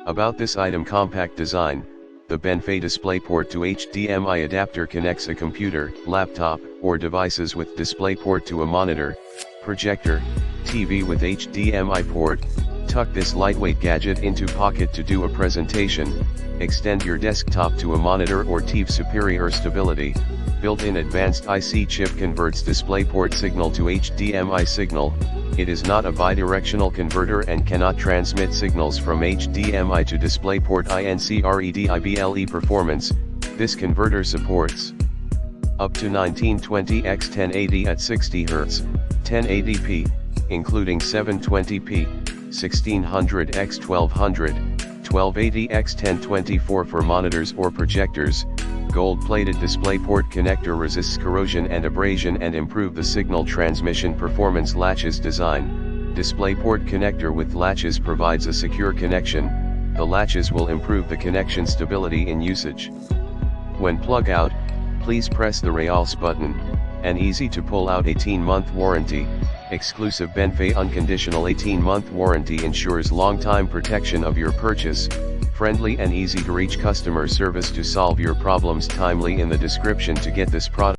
About this item compact design, the Benfei DisplayPort to HDMI adapter connects a computer, laptop, or devices with DisplayPort to a monitor, projector, TV with HDMI port. Tuck this lightweight gadget into pocket to do a presentation, extend your desktop to a monitor or TV. Superior stability, built-in advanced IC chip converts DisplayPort signal to HDMI signal. It is not a bidirectional converter and cannot transmit signals from HDMI to DisplayPort incredible performance. This converter supports up to 1920 x 1080 at 60 Hz, 1080p, including 720p, 1600 x 1200, 1280 x 1024 for monitors or projectors. Gold-plated DisplayPort connector resists corrosion and abrasion and improve the signal transmission performance. Latches design. DisplayPort connector with latches provides a secure connection. The latches will improve the connection stability in usage. When plug out, please press the Rayals button. An easy to pull out 18-month warranty. Exclusive Benfei unconditional 18-month warranty ensures long-time protection of your purchase. Friendly and easy to reach customer service to solve your problems. Timely in the description to get this product.